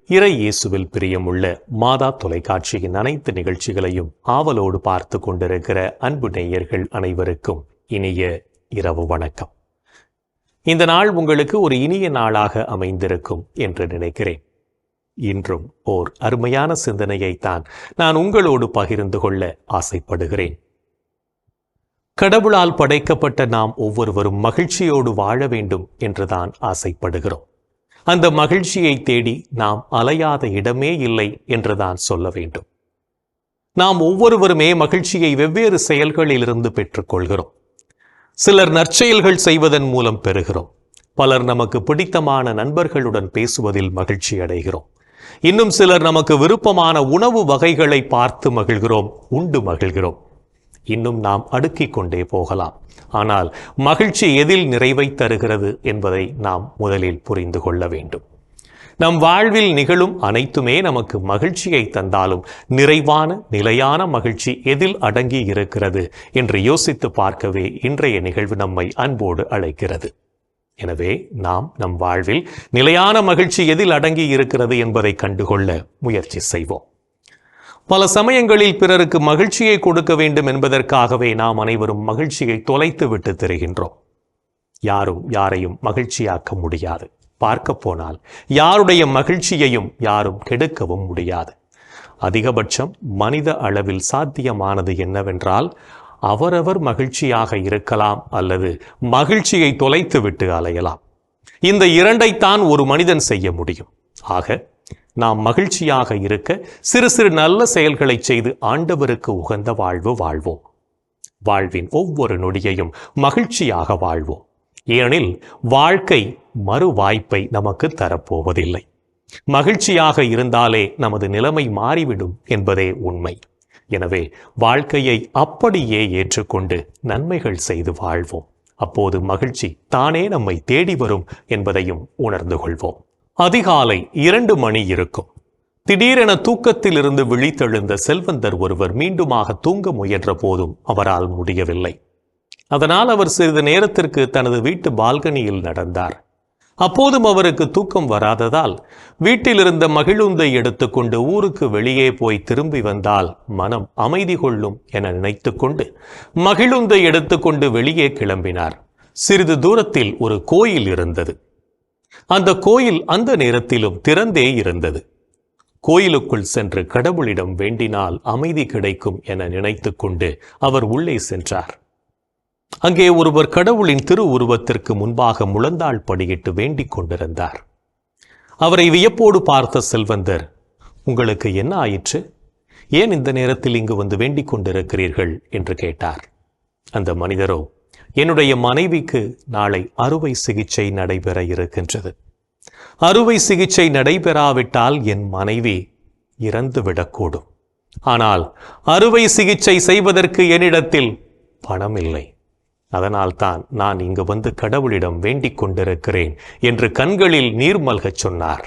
இறை இயேசுவில் பிரியமுள்ள மாதா தொலைக்காட்சியின் அனைத்து நிகழ்ச்சிகளையும் ஆவலோடு பார்த்து கொண்டிருக்கிற அன்பு நேயர்கள் அனைவருக்கும் இனிய இரவு வணக்கம். இந்த நாள் உங்களுக்கு ஒரு இனிய நாளாக அமைந்திருக்கும் என்று நினைக்கிறேன். இன்றும் ஓர் அருமையான சிந்தனையைத்தான் நான் உங்களோடு பகிர்ந்து கொள்ள ஆசைப்படுகிறேன். கடவுளால் படைக்கப்பட்ட நாம் ஒவ்வொருவரும் மகிழ்ச்சியோடு வாழ வேண்டும் என்றுதான் ஆசைப்படுகிறோம். அந்த மகிழ்ச்சியை தேடி நாம் அலையாத இடமே இல்லை என்றுதான் சொல்ல வேண்டும். நாம் ஒவ்வொருவருமே மகிழ்ச்சியை வெவ்வேறு செயல்களிலிருந்து பெற்றுக்கொள்கிறோம். சிலர் நற்செயல்கள் செய்வதன் மூலம் பெறுகிறோம். பலர் நமக்கு பிடித்தமான நண்பர்களுடன் பேசுவதில் மகிழ்ச்சி அடைகிறோம். இன்னும் சிலர் நமக்கு விருப்பமான உணவு வகைகளை பார்த்து மகிழ்கிறோம், உண்டு மகிழ்கிறோம். இன்னும் நாம் அடுக்கிக் கொண்டே போகலாம். ஆனால் மகிழ்ச்சி எதில் நிறைவை தருகிறது என்பதை நாம் முதலில் புரிந்து கொள்ள வேண்டும். நம் வாழ்வில் நிகழும் அனைத்துமே நமக்கு மகிழ்ச்சியை தந்தாலும் நிறைவான நிலையான மகிழ்ச்சி எதில் அடங்கி இருக்கிறது என்று யோசித்து பார்க்கவே இன்றைய நிகழ்வு நம்மை அன்போடு அழைக்கிறது. எனவே நாம் நம் வாழ்வில் நிலையான மகிழ்ச்சி எதில் அடங்கி இருக்கிறது என்பதை கண்டுகொள்ள முயற்சி செய்வோம். பல சமயங்களில் பிறருக்கு மகிழ்ச்சியை கொடுக்க வேண்டும் என்பதற்காகவே நாம் அனைவரும் மகிழ்ச்சியை தொலைத்து விட்டு திரிகின்றோம். யாரும் யாரையும் மகிழ்ச்சியாக்க முடியாது. பார்க்க போனால் யாருடைய மகிழ்ச்சியையும் யாரும் கெடுக்கவும் முடியாது. அதிகபட்சம் மனித அளவில் சாத்தியமானது என்னவென்றால் அவரவர் மகிழ்ச்சியாக இருக்கலாம் அல்லது மகிழ்ச்சியை தொலைத்து விட்டு அலையலாம். இந்த இரண்டைத்தான் ஒரு மனிதன் செய்ய முடியும். ஆக நாம் மகிழ்ச்சியாக இருக்க சிறு சிறு நல்ல செயல்களை செய்து ஆண்டவருக்கு உகந்த வாழ்வு வாழ்வோம். வாழ்வின் ஒவ்வொரு நொடியையும் மகிழ்ச்சியாக வாழ்வோம். ஏனெனில் வாழ்க்கை மறு வாய்ப்பை நமக்கு தரப்போவதில்லை. மகிழ்ச்சியாக இருந்தாலே நமது நிலைமை மாறிவிடும் என்பதே உண்மை. எனவே வாழ்க்கையை அப்படியே ஏற்றுக்கொண்டு நன்மைகள் செய்து வாழ்வோம். அப்போது மகிழ்ச்சி தானே நம்மை தேடி வரும் என்பதையும் உணர்ந்து கொள்வோம். அதிகாலை 2 மணி இருக்கும். திடீரென தூக்கத்திலிருந்து விழித்தெழுந்த செல்வந்தர் ஒருவர் மீண்டுமாக தூங்க முயன்ற போதும் அவரால் முடியவில்லை. அதனால் அவர் சிறிது நேரத்திற்கு தனது வீட்டு பால்கனியில் நடந்தார். அப்போதும் அவருக்கு தூக்கம் வராததால் வீட்டிலிருந்த மகிழுந்தை எடுத்துக்கொண்டு ஊருக்கு வெளியே போய் திரும்பி வந்தால் மனம் அமைதி கொள்ளும் என நினைத்து கொண்டு மகிழுந்தை எடுத்துக்கொண்டு வெளியே கிளம்பினார். சிறிது தூரத்தில் ஒரு கோயில் இருந்தது. அந்த கோயில் அந்த நேரத்திலும் திறந்தே இருந்தது. கோயிலுக்குள் சென்று கடவுளிடம் வேண்டினால் அமைதி கிடைக்கும் என நினைத்து கொண்டு அவர் உள்ளே சென்றார். அங்கே ஒருவர் கடவுளின் திருவுருவத்திற்கு முன்பாக முழந்தாள் படியிட்டு வேண்டிக் கொண்டிருந்தார். அவரை வியப்போடு பார்த்த செல்வந்தர், உங்களுக்கு என்ன ஆயிற்று? ஏன் இந்த நேரத்தில் இங்கு வந்து வேண்டிக் கொண்டிருக்கிறீர்கள் என்று கேட்டார். அந்த மனிதரோ, என்னுடைய மனைவிக்கு நாளை அறுவை சிகிச்சை நடைபெற இருக்கின்றது. அறுவை சிகிச்சை நடைபெறாவிட்டால் என் மனைவி இறந்துவிடக்கூடும். ஆனால் அறுவை சிகிச்சை செய்வதற்கு என்னிடத்தில் பணம் இல்லை. அதனால்தான் நான் இங்கு வந்து கடவுளிடம் வேண்டிக் கொண்டிருக்கிறேன் என்று கண்களில் நீர் மல்கச் சொன்னார்.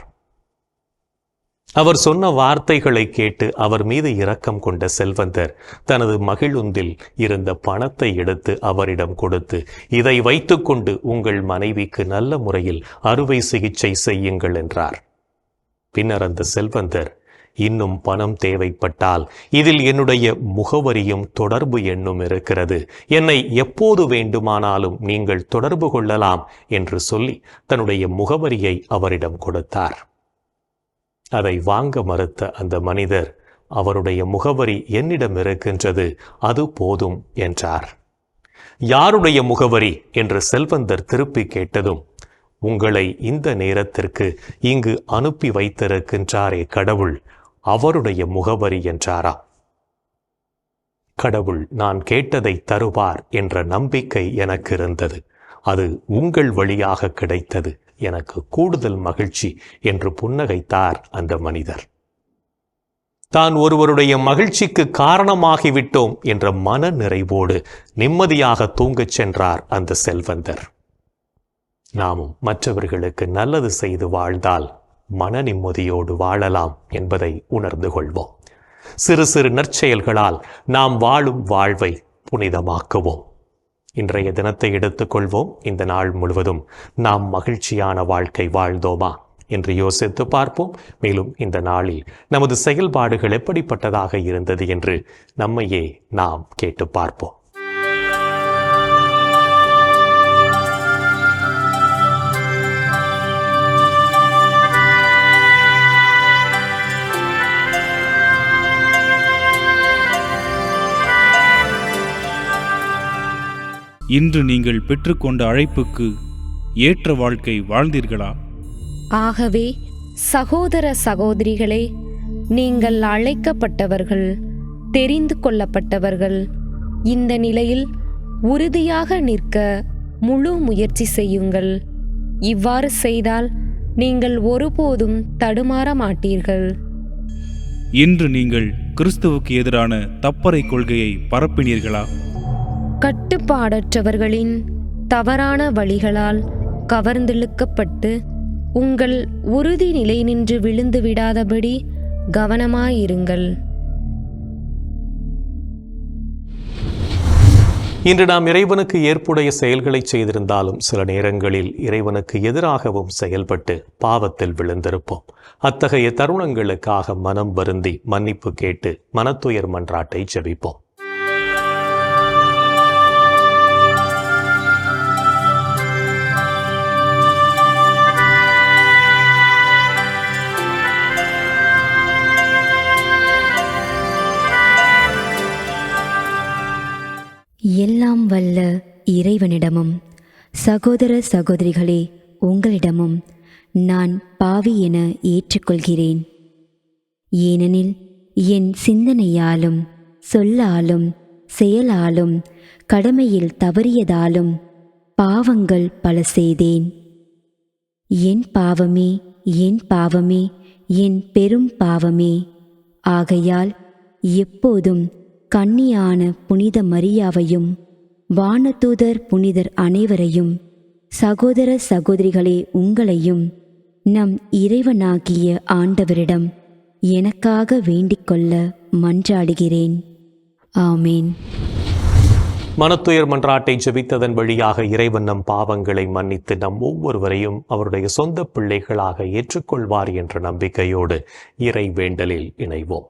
அவர் சொன்ன வார்த்தைகளை கேட்டு அவர் மீது இரக்கம் கொண்ட செல்வந்தர் தனது மகிழுந்தில் இருந்த பணத்தை எடுத்து அவரிடம் கொடுத்து, இதை வைத்துக்கொண்டு உங்கள் மனைவிக்கு நல்ல முறையில் அறுவை சிகிச்சை செய்யுங்கள் என்றார். பின்னர் அந்த செல்வந்தர், இன்னும் பணம் தேவைப்பட்டால் இதில் என்னுடைய முகவரியும் தொடர்பு எண்ணும் இருக்கிறது, என்னை எப்போது வேண்டுமானாலும் நீங்கள் தொடர்பு கொள்ளலாம் என்று சொல்லி தன்னுடைய முகவரியை அவரிடம் கொடுத்தார். அதை வாங்க மறுத்த அந்த மனிதர், அவருடைய முகவரி என்னிடம் இருக்கின்றது, அது போதும் என்றார். யாருடைய முகவரி என்று செல்வந்தர் திருப்பி கேட்டதும், உங்களை இந்த நேரத்திற்கு இங்கு அனுப்பி வைத்திருக்கின்றாரே கடவுள், அவருடைய முகவரி என்றாரா. கடவுள் நான் கேட்டதை தருவார் என்ற நம்பிக்கை எனக்கு இருந்தது. அது உங்கள் வழியாக கிடைத்தது. எனக்கு கூடுதல் மகிழ்ச்சி என்று புன்னகைத்தார் அந்த மனிதர். தான் ஒருவருடைய மகிழ்ச்சிக்கு காரணமாகிவிட்டோம் என்ற மன நிறைவோடு நிம்மதியாக தூங்கச் சென்றார் அந்த செல்வந்தர். நாமும் மற்றவர்களுக்கு நல்லது செய்து வாழ்ந்தால் மன நிம்மதியோடு வாழலாம் என்பதை உணர்ந்து கொள்வோம். சிறு சிறு நற்செயல்களால் நாம் வாழும் வாழ்வை புனிதமாக்குவோம். இன்றைய தினத்தை எடுத்துக்கொள்வோம். இந்த நாள் முழுவதும் நாம் மகிழ்ச்சியான வாழ்க்கை வாழ்ந்தோமா என்று யோசித்து பார்ப்போம். மேலும் இந்த நாளில் நமது செயல்பாடுகள் எப்படிப்பட்டதாக இருந்தது என்று நம்மையே நாம் கேட்டு பார்ப்போம். இன்று நீங்கள் பெற்றுக்கொண்ட அழைப்புக்கு ஏற்ற வாழ்க்கை வாழ்ந்தீர்களா? ஆகவே சகோதர சகோதரிகளே, நீங்கள் அழைக்கப்பட்டவர்கள், தெரிந்து கொள்ளப்பட்டவர்கள். இந்த நிலையில் உறுதியாக நிற்க முழு முயற்சி செய்யுங்கள். இவ்வாறு செய்தால் நீங்கள் ஒருபோதும் தடுமாற மாட்டீர்கள். இன்று நீங்கள் கிறிஸ்துவுக்கு எதிரான தப்பறை கொள்கையை பரப்பினீர்களா? கட்டுப்பாடற்றவர்களின் தவறான வழிகளால் கவர்ந்திழுக்கப்பட்டு உங்கள் உறுதி நிலை நின்று விழுந்து விடாதபடி கவனமாயிருங்கள். இன்று நாம் இறைவனுக்கு ஏற்புடைய செயல்களை செய்திருந்தாலும் சில நேரங்களில் இறைவனுக்கு எதிராகவும் செயல்பட்டு பாவத்தில் விழுந்திருப்போம். அத்தகைய தருணங்களுக்காக மனம் வருந்தி மன்னிப்பு கேட்டு மனத்துயர் மன்றாட்டை ஜெபிப்போம். எல்லாம் வல்ல இறைவனிடமும் சகோதர சகோதரிகளே உங்களிடமும் நான் பாவி என ஏற்றுக்கொள்கிறேன். ஏனெனில் என் சிந்தனையாலும் சொல்லாலும் செயலாலும் கடமையில் தவறியதாலும் பாவங்கள் பல செய்தேன். என் பாவமே, என் பாவமே, என் பெரும் பாவமே. ஆகையால் எப்போதும் கன்னியான புனித மரியாவையும் வானதூதர் புனிதர் அனைவரையும் சகோதர சகோதரிகளே உங்களையும் நம் இறைவனாகிய ஆண்டவரிடம் எனக்காக வேண்டிக்கொள்ள மன்றாடுகிறேன். ஆமேன். மனத்துயர் மன்றாட்டை ஜெபித்ததன் வழியாக இறைவன் நம் பாவங்களை மன்னித்து நம் ஒவ்வொருவரையும் அவருடைய சொந்த பிள்ளைகளாக ஏற்றுக்கொள்வார் என்ற நம்பிக்கையோடு இறை வேண்டலில் இணைவோம்.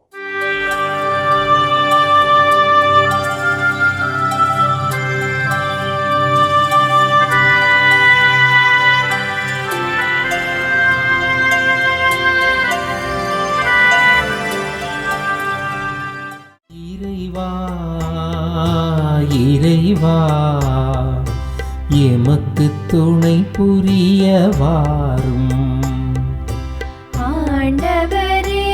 இறைவா, எமக்கு துணை புரிய வாரும். ஆண்டவரே,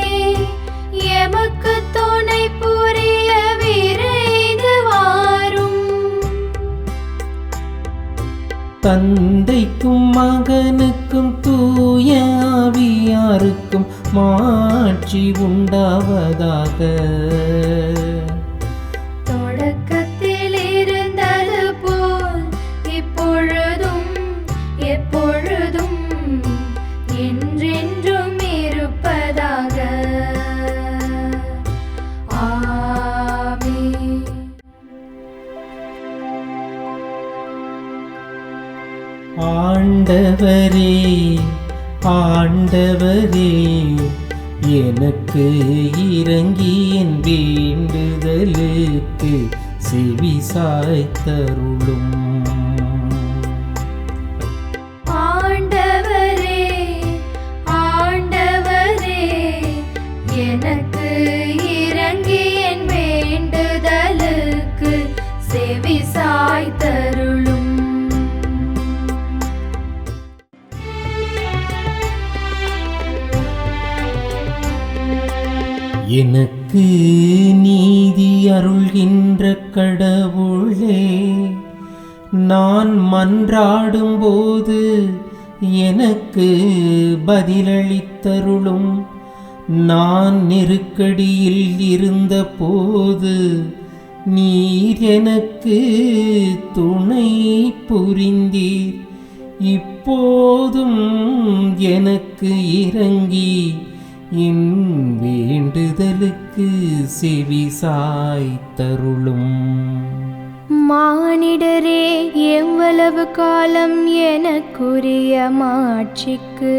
எமக்கு துணை புரிய விரைந்து வாரும். தந்தைக்கும் மகனுக்கும் தூய ஆவியாருக்கும் மாட்சி உண்டாவதாக. ஆண்டவரே, ஆண்டவரே, எனக்கு இரங்கி என் வேண்டுதலுக்கு செவி சாய்த்தருளும். ஆண்டவரே, ஆண்டவரே, எனக்கு இரங்கி என் வேண்டுதலுக்கு செவி சாய்த்தருளும். எனக்கு நீதி அருள்கின்ற கடவுளே, நான் மன்றாடும் போது எனக்கு பதிலளித்தருளும். நான் நெருக்கடியில் இருந்த போது நீர் எனக்கு துணை புரிந்தீர். இப்போதும் எனக்கு இரங்கி என் வேண்டுதலுக்கு செவி சாய்த்தருளும். மானிடரே, எவ்வளவு காலம் எனக்குரிய மாட்சிக்கு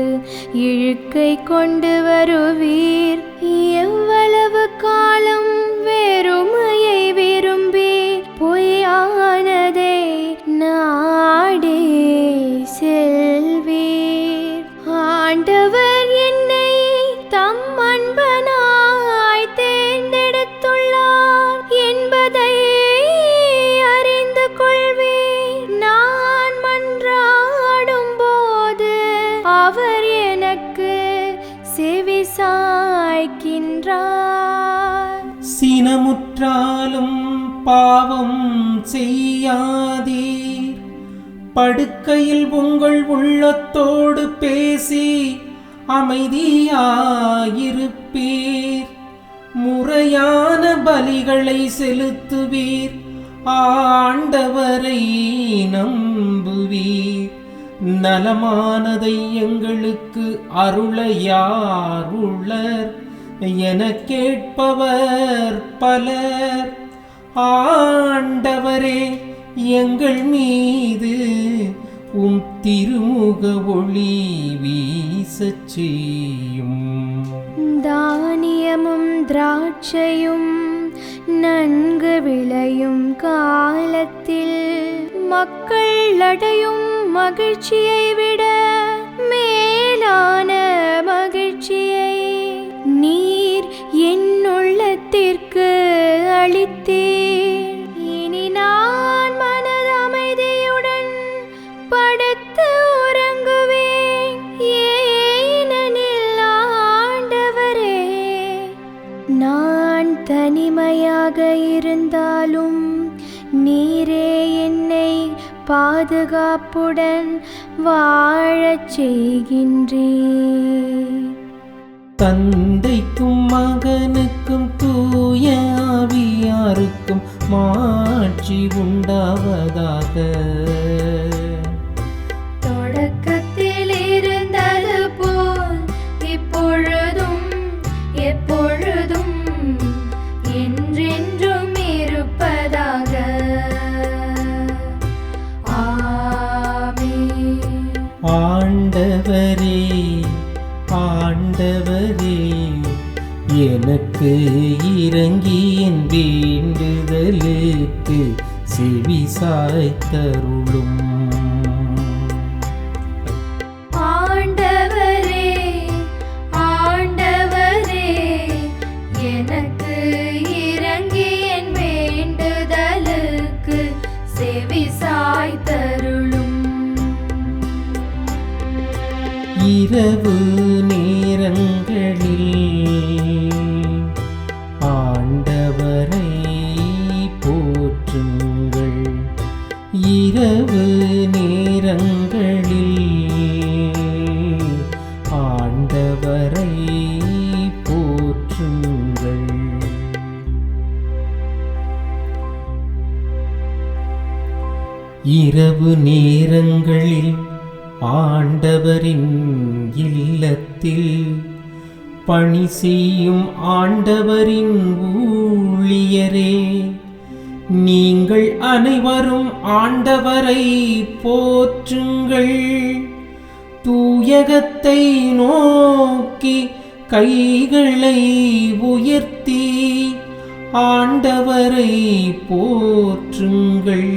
இழுக்கை கொண்டு வருவீர்? எவ்வளவு காலம் வெறுமையை விரும்பி பொய்யானதை நாடே செல்வீர்? ஆண்டவர் என்னை தம் அன்பனாய் தேர்ந்தெடுத்துள்ளார் என்பதை அறிந்து கொள்வீர். நான் மன்றாடும் போது அவர் எனக்கு செவி சாய்க்கின்றார். சினமுற்றாலும் பாவம் செய்யாதீர். படுக்கையில் உங்கள் உள்ளத்தோடு பேசி அமைதியாயிருப்பீர். முறையான பலிகளை செலுத்துவீர். ஆண்டவரை நம்புவீர். நலமானதை எங்களுக்கு அருள யார் உள்ளர் என கேட்பவர் பலர். ஆண்டவரே, எங்கள் மீது உம் திருமுக ஒளி வீசச் செய்யும். தானியமும் திராட்சையும் நன்கு விளையும் காலத்தில் மக்கள் அடையும் மகிழ்ச்சியை விட மேலான மகிழ்ச்சியை நீர் என் உள்ளத்திற்கு அளித்தீர். இனி நான் மனது அமைதியுடன் படுத்து உறங்குவேன். ஏனெனில் ஆண்டவரே, நான் தனிமையாக இருந்தாலும் நீரே என்னை பாதுகாப்புடன் வாழச் செய்கின்றீர். தந்தைக்கும் மகனுக்கும் தூய ஆவியாருக்கும் மாட்சி உண்டாவதாக. தொடக்கத்தில் இருந்தது போல் இப்பொழுதும் எப்பொழுதும் என்றென்றும் இருப்பதாக. ஆமென். ஆண்டவரே, ஆண்டவரே, எனக்கு இரங்கி என் வேண்டுதலுக்கு செவி சாய்த்தருளும். ஆண்டவரே, ஆண்டவரே, எனக்கு இரங்கி என் வேண்டுதலுக்கு செவி சாய்த்தருளும். இரவு நேரங்களில் ஆண்டவரை போற்றுங்கள். இரவு நேரங்களில் ஆண்டவரை போற்றுங்கள். இரவு நேரங்களில் ஆண்டவரின் இல்லத்தில் பணி செய்யும் ஆண்டவரின் ஊழியரே, நீங்கள் அனைவரும் ஆண்டவரை போற்றுங்கள். தூயகத்தை நோக்கி கைகளை உயர்த்தி ஆண்டவரை போற்றுங்கள்.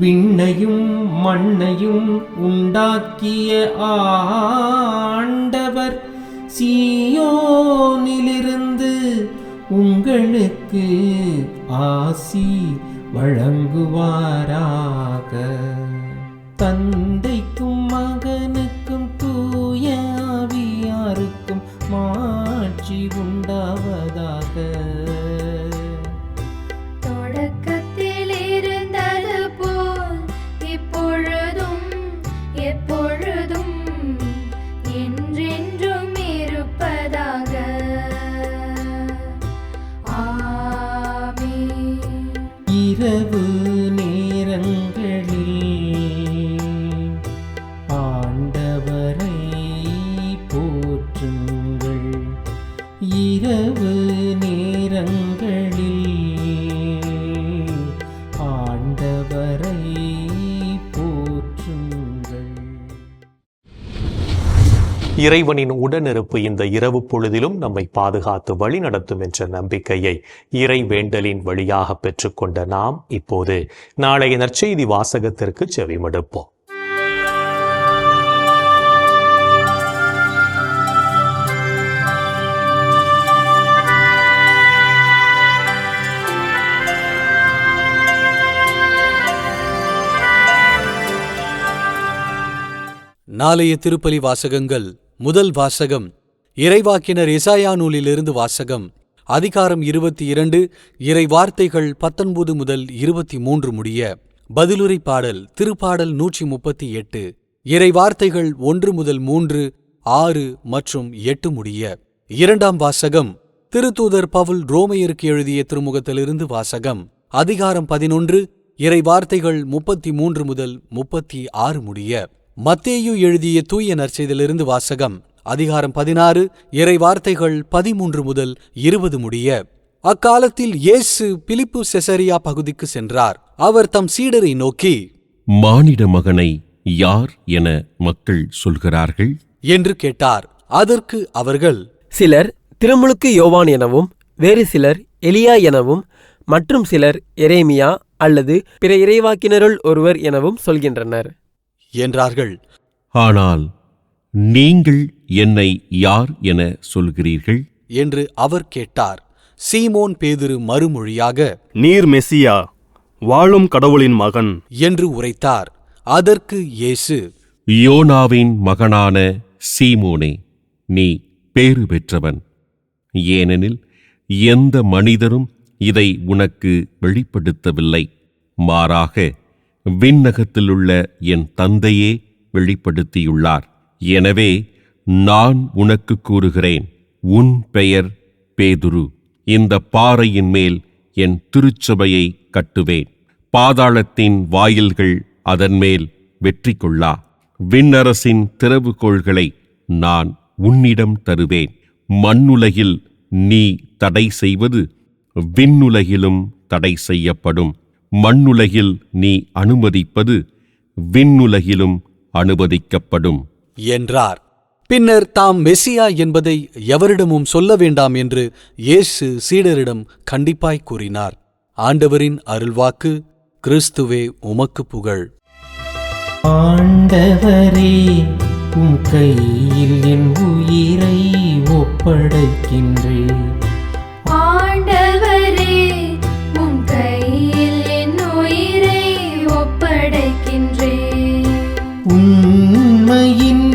விண்ணையும் மண்ணையும் உண்டாக்கிய ஆண்டவர் சீயோனிலிருந்து உங்களுக்கு ஆசி வழங்குவாராக. தந்தைக்கும் மகனுக்கும் தூய ஆவியாருக்கும் மாட்சி உண்டாவதாக. தொடக்கத்தில் இருந்தது போல் இப்பொழுதும் எப்பொழுதும் என்றென்றும் இருப்பதாக. ஆமென். இரவு நேரங்களில் இறைவனின் உடனிருப்பு இந்த இரவு பொழுதிலும் நம்மை பாதுகாத்து வழி நடத்தும் என்ற நம்பிக்கையை இறை வேண்டலின் வழியாக பெற்றுக்கொண்ட நாம் இப்போது நாளைய நற்செய்தி வாசகத்திற்கு செவிமடுப்போம். நாளைய திருப்பலி வாசகங்கள். முதல் வாசகம் இறைவாக்கினர் எசாயா நூலிலிருந்து வாசகம். அதிகாரம் 22, இறை வார்த்தைகள் 19 முதல் 23 முடிய. பதிலுரை பாடல் திருப்பாடல் 138. இறை வார்த்தைகள் 1 முதல் 3, 6 மற்றும் 8 முடிய. இரண்டாம் வாசகம் திருத்தூதர் பவுல் ரோமையருக்கு எழுதிய திருமுகத்திலிருந்து வாசகம். அதிகாரம் 11, இறை வார்த்தைகள் 33 முதல் 36 முடிய. மத்தேயு எழுதிய தூய நற்செய்தியிலிருந்து வாசகம். அதிகாரம் 16, இறை வார்த்தைகள் 13 முதல் 20 முடிய. அக்காலத்தில் இயேசு பிலிப்பு செசரியா பகுதிக்கு சென்றார். அவர் தம் சீடரை நோக்கி, மானிட மகனை யார் என மக்கள் சொல்கிறார்கள் என்று கேட்டார். அதற்கு அவர்கள், சிலர் திருமுழுக்கு யோவான் எனவும், வேறு சிலர் எலியா எனவும், மற்றும் சிலர் எரேமியா அல்லது பிற இறைவாக்கினருள் ஒருவர் எனவும் சொல்கின்றனர் என்றார்கள். ஆனால் நீங்கள் என்னை யார் என சொல்கிறீர்கள் என்று அவர் கேட்டார். சீமோன் பேதுரு மறுமொழியாக, நீர் மெசியா, வாழும் கடவுளின் மகன் என்று உரைத்தார். அதற்கு இயேசு, யோனாவின் மகனான சீமோனே, நீ பேறு பெற்றவன். ஏனெனில் எந்த மனிதரும் இதை உனக்கு வெளிப்படுத்தவில்லை, மாறாக விண்ணகத்திலுள்ள என் தந்தையே வெளிப்படுத்தியுள்ளார். எனவே நான் உனக்கு கூறுகிறேன், உன் பெயர் பேதுரு. இந்த பாறையின் மேல் என் திருச்சபையை கட்டுவேன். பாதாளத்தின் வாயில்கள் அதன் மேல் வெற்றி கொள்ளா. விண்ணரசின் திறவுகோள்களை நான் உன்னிடம் தருவேன். மண்ணுலகில் நீ தடை செய்வது விண்ணுலகிலும் தடை செய்யப்படும். மண்ணுலகில் நீ அனுமதிப்பது விண்ணுலகிலும் அனுமதிக்கப்படும் என்றார். பின்னர் தாம் மெசியா என்பதை எவரிடமும் சொல்ல வேண்டாம் என்று இயேசு சீடரிடம் கண்டிப்பாய் கூறினார். ஆண்டவரின் அருள்வாக்கு. கிறிஸ்துவே உமக்கு புகழ். ஆண்டவரே, உம் கையில் என் உயிரை ஒப்படைக்கின்றேன். ஆண்டவரே, உம் கையில் என் உயிரை ஒப்படைக்கின்றேன். உண்மையின்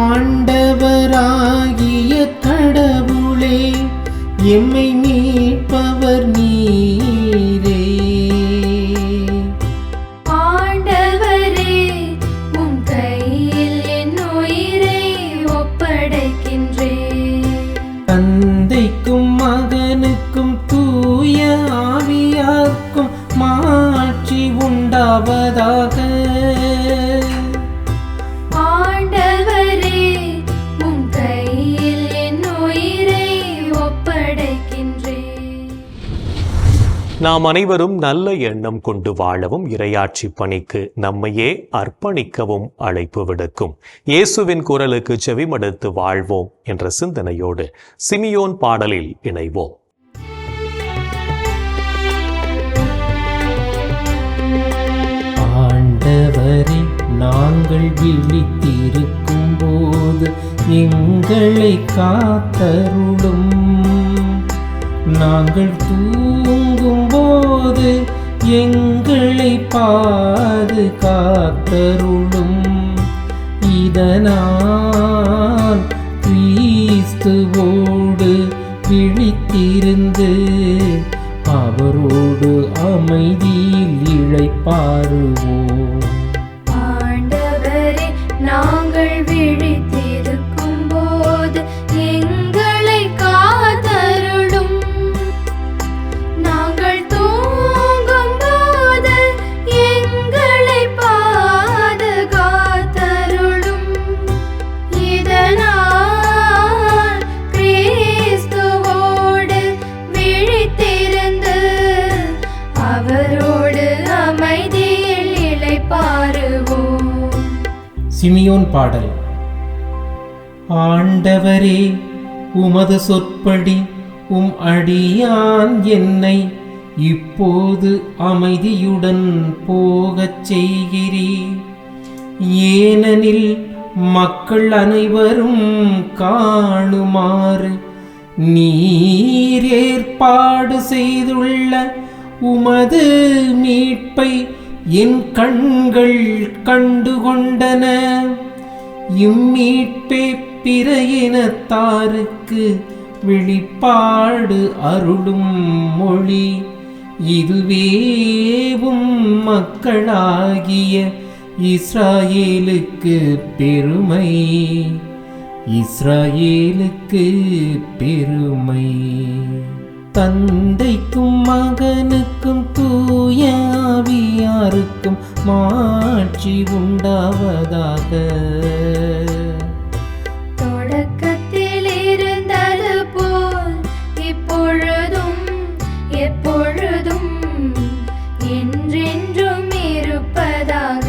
ஆண்டவராகிய கடவுளே, எம்மை மீட்பவர் நீரே. ஆண்டவரே, உம் கையில் என் உயிரை ஒப்படைக்கின்றேன். தந்தைக்கும் மகனுக்கும் தூய ஆவியார்க்கும் மாட்சி உண்டாவதாக. ஆண்டவரே, உம் கையில் என் உயிரை ஒப்படைக்கின்றேன். நாம் அனைவரும் நல்ல எண்ணம் கொண்டு வாழவும் இறையாட்சி பணிக்கு நம்மையே அர்ப்பணிக்கவும் அழைப்பு விடுக்கும் இயேசுவின் குரலுக்கு செவிமடுத்து வாழ்வோம் என்ற சிந்தனையோடு சிமியோன் பாடலில் இணைவோம். ஆண்டவரே, நாங்கள் விழித்திருக்கும் போது எங்களை காத்தருளும். நாங்கள் தூங்கும் போது எங்களை பாதுகாத்தருளும். இதனால் கிறிஸ்துவோடு விழித்திருந்து அவரோடு அமைதியில் இளைப்பாறுவோம். ஆண்டவரே, நாங்கள் விழித்திருக்கும் போது எங்களை காத்தருளும். நாங்கள் தூங்கும் போது எங்களை பாதுகாத்தருளும். இதனால் கிறிஸ்துவோடு விழித்திருந்து அவரோடு அமைதியில் இளைப்பாறுவோம். சிமியோன் பாடல். ஆண்டவரே, உமது சொற்படி அடியான் என்னை இப்போது அமைதியுடன் போகச் செய்கிறீர். ஏனெனில் மக்கள் அனைவரும் காணுமாறு நீர் ஏற்பாடு செய்துள்ள உமது மீட்பை என் கண்கள் கண்டுகொண்டன. இம்மீட்பே பிற இனத்தாருக்கு வெளிப்பாடு அருளும் மொழி. இதுவேவும் மக்களாகிய இஸ்ராயேலுக்கு பெருமை, இஸ்ராயேலுக்கு பெருமை. தந்தைக்கும் மகனுக்கும் தூய ஆவியாருக்கும் மாட்சி உண்டாவதாக. தொடக்கத்தில் இருந்தது போல் இப்பொழுதும் எப்பொழுதும் என்றென்றும் இருப்பதாக.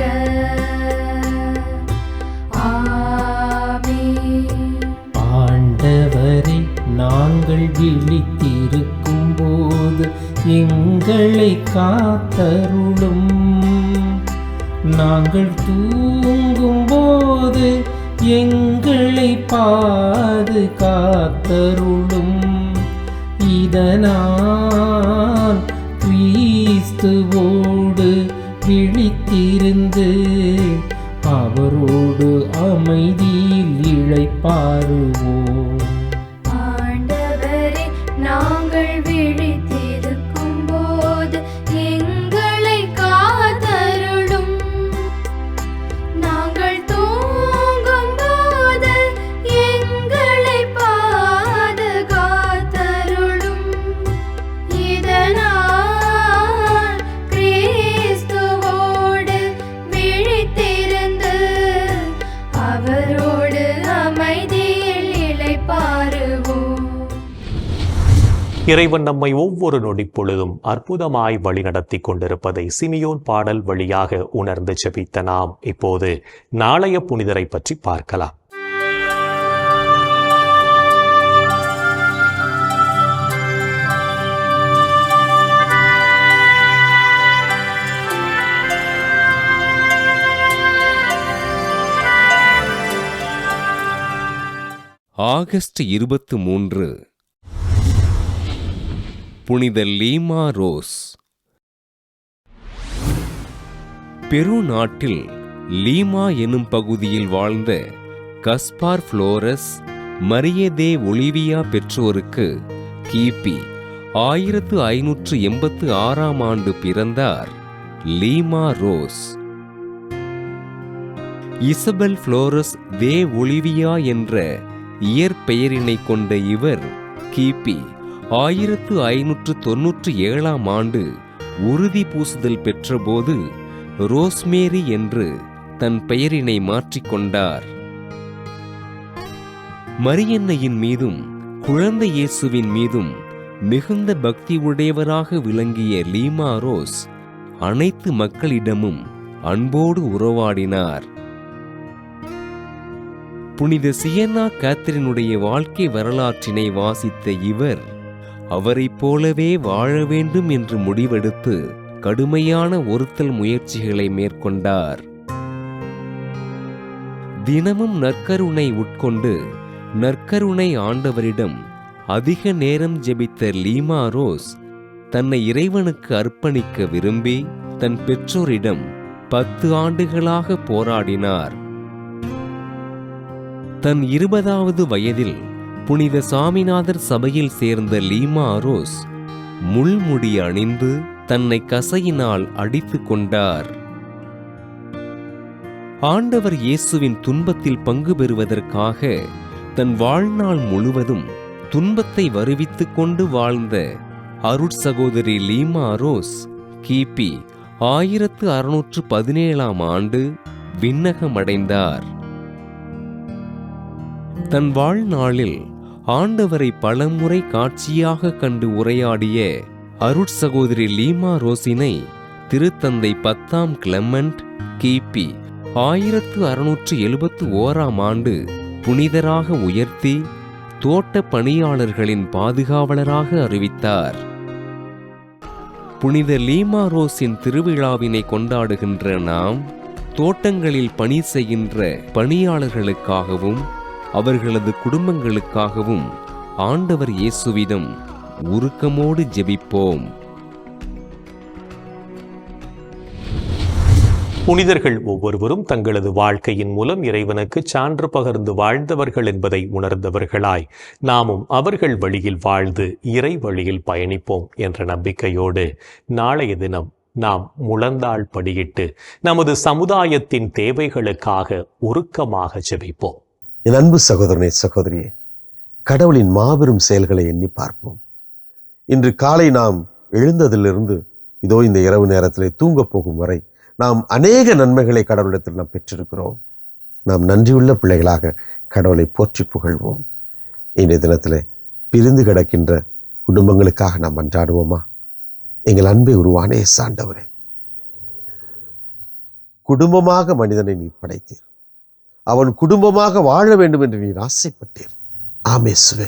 ஆமென். ஆண்டவரே, நாங்கள் விழித்திருக்கும் போது எங்களை காத்தருளும். நாங்கள் தூங்கும் போது எங்களை பாதுகாத்தருளும். இதனால் கிறிஸ்துவோடு விழித்திருந்து அவரோடு அமைதியில் இளைப்பாறுவோம். ஆண்டவரே, நாங்கள் விழித்திருக்கும் போது எங்களை காத்தருளும். நாங்கள் தூங்கும் போது எங்களை பாதுகாத்தருளும். இதனால் கிறிஸ்துவோடு விழித்திருந்து அவரோடு அமைதியில் இளைப்பாறுவோம். இறைவன் நம்மை ஒவ்வொரு நொடிப்பொழுதும் அற்புதமாய் வழிநடத்தி கொண்டிருப்பதை சிமியோன் பாடல் வழியாக உணர்ந்து ஜெபித்த நாம் இப்போது நாளைய புனிதரை பற்றி பார்க்கலாம். ஆகஸ்ட் 23 புனித லீமா ரோஸ். பெரு நாட்டில் லீமா எனும் பகுதியில் வாழ்ந்த கஸ்பார் ஃப்ளோரஸ் மரியதே ஒலிவியா பெற்றோருக்கு கிபி 1586ஆம் ஆண்டு பிறந்தார் லீமா ரோஸ். இசபெல் ஃப்ளோரஸ் தே ஒலிவியா என்ற இயற்பெயரினை கொண்ட இவர் கிபி 1597ஆம் ஆண்டு உறுதி பூசுதல் பெற்றபோது ரோஸ்மேரி என்று தன் பெயரினை மாற்றிக்கொண்டார். மரியன்னையின் மீதும் குழந்தை இயேசுவின் மீதும் மிகுந்த பக்தி உடையவராக விளங்கிய லீமா ரோஸ் அனைத்து மக்களிடமும் அன்போடு உறவாடினார். புனித சியன்னா கேத்தரினுடைய வாழ்க்கை வரலாற்றினை வாசித்த இவர் அவரைப் போலவே வாழ வேண்டும் என்று முடிவெடுத்து கடுமையான ஒருத்தல் முயற்சிகளை மேற்கொண்டார். தினமும் நற்கருணை உட்கொண்டு நற்கருணை ஆண்டவரிடம் அதிக நேரம் ஜெபித்த லீமா ரோஸ் தன்னை இறைவனுக்கு அர்ப்பணிக்க விரும்பி தன் பெற்றோரிடம் 10 ஆண்டுகளாக போராடினார். தன் 20வது வயதில் புனித சாமிநாதர் சபையில் சேர்ந்த லீமா ரோஸ் முள்முடி அணிந்து தன்னை கசையினால் அடித்து கொண்டார். ஆண்டவர் இயேசுவின் துன்பத்தில் பங்கு பெறுவதற்காக தன் வாழ்நாள் முழுவதும் துன்பத்தை வருவித்துக் கொண்டு வாழ்ந்த அருட்சகோதரி லீமா ரோஸ் கிபி 1617ஆம் ஆண்டு விண்ணகமடைந்தார். தன் வாழ்நாளில் ஆண்டவரை பலமுறை காட்சியாக கண்டு உரையாடிய அருட்சகோதரி லீமா ரோஸினை திருத்தந்தை 10ஆம் கிளெமெண்ட் கிபி 1671ஆம் ஆண்டு புனிதராக உயர்த்தி தோட்ட பணியாளர்களின் பாதுகாவலராக அறிவித்தார். புனித லீமா ரோஸின் திருவிழாவினை கொண்டாடுகின்ற நாம் தோட்டங்களில் பணி செய்கின்ற பணியாளர்களுக்காகவும் அவர்களது குடும்பங்களுக்காகவும் ஆண்டவர் இயேசுவிடம் உருக்கமோடு ஜெபிப்போம். புனிதர்கள் ஒவ்வொருவரும் தங்களது வாழ்க்கையின் மூலம் இறைவனுக்கு சான்று பகர்ந்து வாழ்ந்தவர்கள் என்பதை உணர்ந்தவர்களாய் நாமும் அவர்கள் வழியில் வாழ்ந்து இறை வழியில் பயணிப்போம் என்ற நம்பிக்கையோடு நாளைய தினம் நாம் முழந்தாள் படியிட்டு நமது சமுதாயத்தின் தேவைகளுக்காக உருக்கமாக ஜெபிப்போம். என் அன்பு சகோதரனே, சகோதரியே, கடவுளின் மாபெரும் செயல்களை எண்ணி பார்ப்போம். இன்று காலை நாம் எழுந்ததிலிருந்து இதோ இந்த இரவு நேரத்திலே தூங்கப் போகும் வரை நாம் அநேக நன்மைகளை கடவுளிடத்தில் நாம் பெற்றிருக்கிறோம். நாம் நன்றியுள்ள பிள்ளைகளாக கடவுளை போற்றி புகழ்வோம். இன்றைய தினத்திலே பிரிந்து கிடக்கின்ற குடும்பங்களுக்காக நாம் மன்றாடுவோமா? எங்கள் அன்பை உருவானே ஆண்டவரே, குடும்பமாக மனிதனை நீர் படைத்தீர். அவன் குடும்பமாக வாழ வேண்டும் என்று நீர் ஆசைப்பட்டீர். ஆமேசுவே,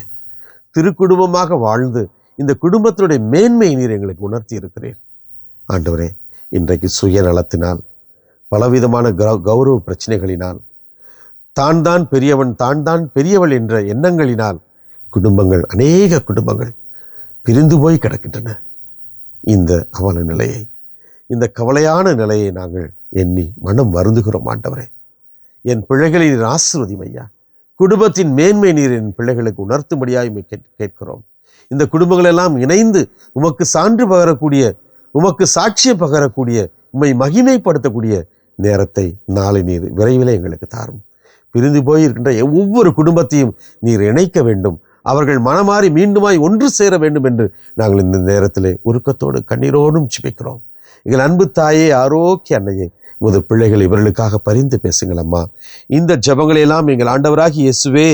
திருக்குடும்பமாக வாழ்ந்து இந்த குடும்பத்தினுடைய மேன்மையை நீர் எங்களுக்கு உணர்த்தி இருக்கிறீர். ஆண்டவரே, இன்றைக்கு சுயநலத்தினால் பலவிதமான கௌரவ பிரச்சனைகளினால் தான் தான் பெரியவன் தான் தான் பெரியவள் என்ற எண்ணங்களினால் குடும்பங்கள், அநேக குடும்பங்கள் பிரிந்து போய் கிடக்கின்றன. இந்த அவல நிலையை, இந்த கவலையான நிலையை நாங்கள் எண்ணி மனம் வருந்துகிறோம். ஆண்டவரே, என் பிள்ளைகளை நீர் ஆசீர்வதியும் ஐயா. குடும்பத்தின் மேன்மை நீர் என் பிள்ளைகளுக்கு உணர்த்தும்படியாய் கேட்கிறோம். இந்த குடும்பங்கள் எல்லாம் இணைந்து உமக்கு சான்று பகரக்கூடிய, உமக்கு சாட்சியம் பகரக்கூடிய, உம்மை மகிமைப்படுத்தக்கூடிய நேரத்தை நாளை நீர் விரைவில் எங்களுக்கு தாரும். பிரிந்து போயிருக்கின்ற ஒவ்வொரு குடும்பத்தையும் நீர் இணைக்க வேண்டும். அவர்கள் மனமாறி மீண்டுமாய் ஒன்று சேர வேண்டும் என்று நாங்கள் இந்த நேரத்திலே உருக்கத்தோடு கண்ணீரோடும் ஜெபிக்கிறோம். எங்கள் அன்பு தாயே, ஆரோக்கிய அன்னையே, உமது பிள்ளைகள் இவர்களுக்காக பரிந்து பேசுங்கள் அம்மா. இந்த ஜெபங்களை எல்லாம் எங்கள் ஆண்டவராகிய இயேசுவே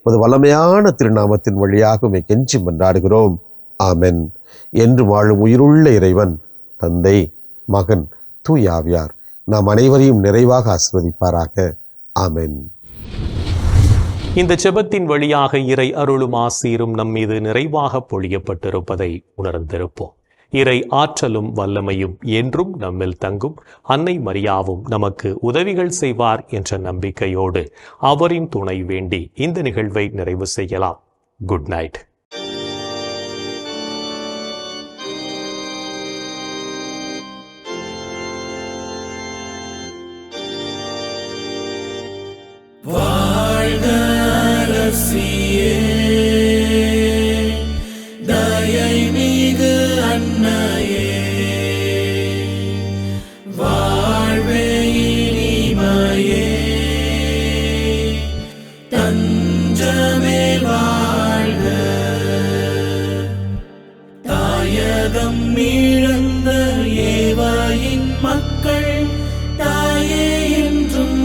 உமது வல்லமையான திருநாமத்தின் வழியாக உம்மை கெஞ்சி மன்றாடுகிறோம். ஆமென். என்று வாழும் உயிருள்ள இறைவன் தந்தை, மகன், தூய ஆவியார் நாம் அனைவரையும் நிறைவாக ஆசீர்வதிப்பாராக. ஆமென். இந்த ஜெபத்தின் வழியாக இறை அருளும் ஆசீரும் நம் மீது நிறைவாக பொழியப்பட்டிருப்பதை உணர்ந்திருப்போம். இறை ஆற்றலும் வல்லமையும் என்றும் நம்மில் தங்கும். அன்னை மரியாவும் நமக்கு உதவிகள் செய்வார் என்ற நம்பிக்கையோடு அவரின் துணை வேண்டி இந்த நிகழ்வை நிறைவு செய்யலாம். Good night. தயை மிகு அன்னையே, வாழ்வே இனிமையே, தஞ்சமே வாழ்க. தாயகம் இழந்த ஏவாயின் மக்கள் தாயே என்றும்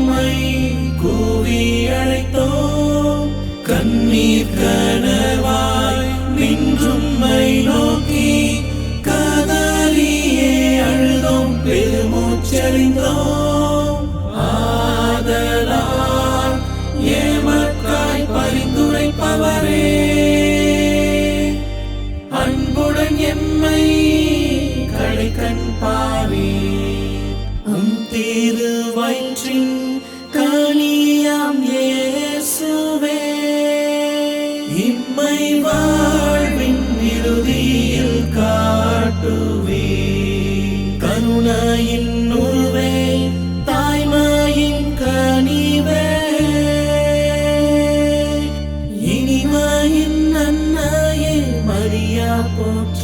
கூவி அழைத்தோம். கண்ணீர் கனவாய் நின்றும்மை நோக்கி கதறியே அழுதோம், பெருமூச்சறிந்தோம். ஆதலால் ஏமக்காய் பரிந்துரைப்பவரே, அன்புடன் எம்மை கடைக்கண் பாரே. திரு வயிற்றின் கனியாம் இயேசுவே, இம்மை வாழ்வின் இறுதியில் காட்டுவே. கருணையின் உருவே, தாய்மையின் கனிவே, இனிமையின் அன்னையே மரியா போற்றி.